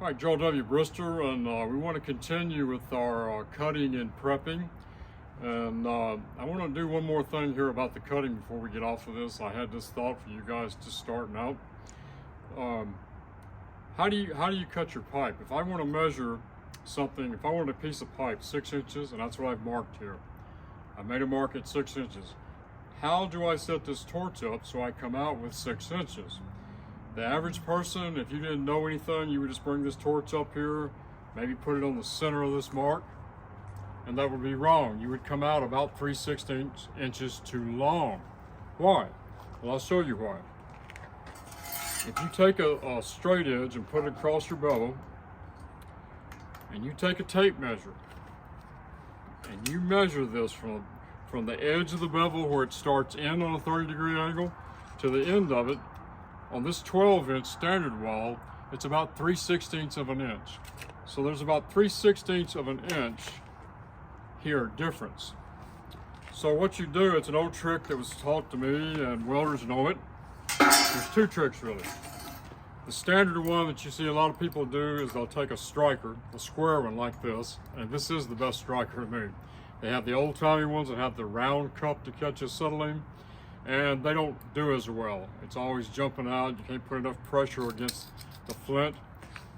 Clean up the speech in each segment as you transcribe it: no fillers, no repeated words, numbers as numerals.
All right, Joel W. Brister, and we want to continue with our cutting and prepping. And I want to do one more thing here about the cutting before we get off of this. I had this thought for you guys just starting out. How do you cut your pipe? If I want to measure something, if I want a piece of pipe 6 inches, and that's what I've marked here. I made a mark at 6 inches. How do I set this torch up so I come out with 6 inches? The average person, if you didn't know anything, you would just bring this torch up here, maybe put it on the center of this mark, and that would be wrong. You would come out about 3/16 inches too long. Why? Well, I'll show you why. If you take a straight edge and put it across your bevel, and you take a tape measure, and you measure this from the edge of the bevel where it starts in on a 30-degree angle to the end of it, on this 12-inch standard wall, it's about 3/16 of an inch. So there's about 3/16 of an inch here difference. So what you do, it's an old trick that was taught to me, and welders know it. There's two tricks really. The standard one that you see a lot of people do is they'll take a striker, a square one like this, and this is the best striker to me. They have the old-timey ones that have the round cup to catch acetylene, and they don't do as well. It's always jumping out. You can't put enough pressure against the flint.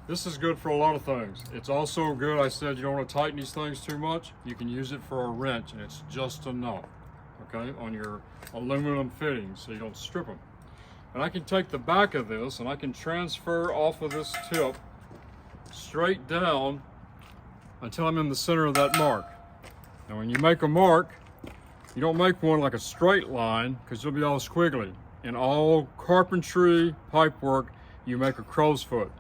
This is good for a lot of things. It's also good, I said, you don't want to tighten these things too much. You can use it for a wrench, and it's just enough, okay, on your aluminum fittings so you don't strip them. And I can take the back of this and I can transfer off of this tip straight down until I'm in the center of that mark. Now when you make a mark, you don't make one like a straight line because you'll be all squiggly. In all carpentry pipe work, you make a crow's foot.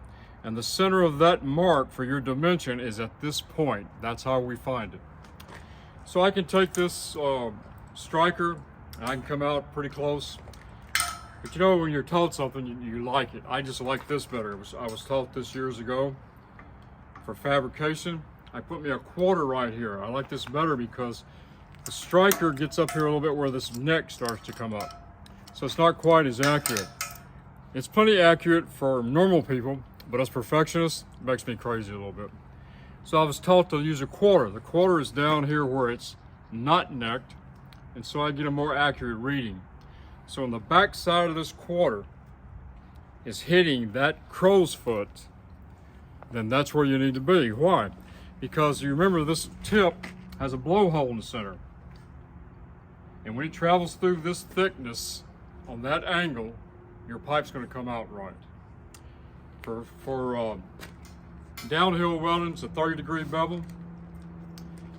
And the center of that mark for your dimension is at this point. That's how we find it. So I can take this striker and I can come out pretty close. But you know, when you're taught something, you like it. I just like this better. I was taught this years ago for fabrication. I put me a quarter right here. I like this better because the striker gets up here a little bit where this neck starts to come up. So it's not quite as accurate. It's plenty accurate for normal people, but as perfectionists, it makes me crazy a little bit. So I was taught to use a quarter. The quarter is down here where it's not necked, and so I get a more accurate reading. So on the back side of this quarter is hitting that crow's foot, then that's where you need to be. Why? Because you remember this tip has a blowhole in the center. And when it travels through this thickness on that angle, your pipe's going to come out right. For downhill welding, it's a 30-degree bevel.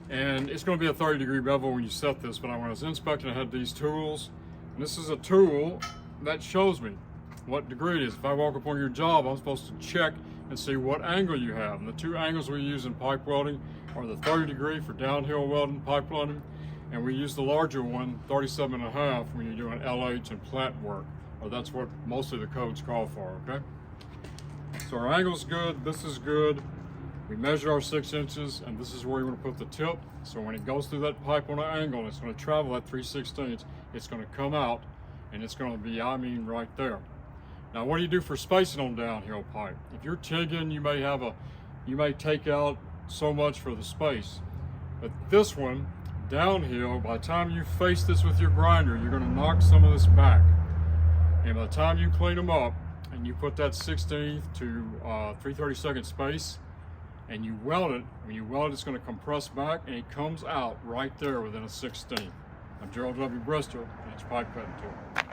And it's going to be a 30-degree bevel when you set this, but when I was inspecting, I had these tools. And this is a tool that shows me what degree it is. If I walk up on your job, I'm supposed to check and see what angle you have. And the two angles we use in pipe welding are the 30-degree for downhill welding, pipe welding, and we use the larger one, 37.5, when you're doing LH and plant work, or that's what most of the codes call for, okay? So our angle's good, this is good. We measure our 6 inches, and this is where you want to put the tip. So when it goes through that pipe on an angle, and it's going to travel at 3/16, it's going to come out, and it's going to be, I mean, right there. Now, what do you do for spacing on downhill pipe? If you're TIGging, you may take out so much for the space. But this one, downhill, by the time you face this with your grinder, you're going to knock some of this back. And by the time you clean them up, and you put that 16th to 3/32 space, and you weld it, when you weld it, it's going to compress back, and it comes out right there within a 16th. I'm Gerald W. Brister, and it's pipe cutting tool.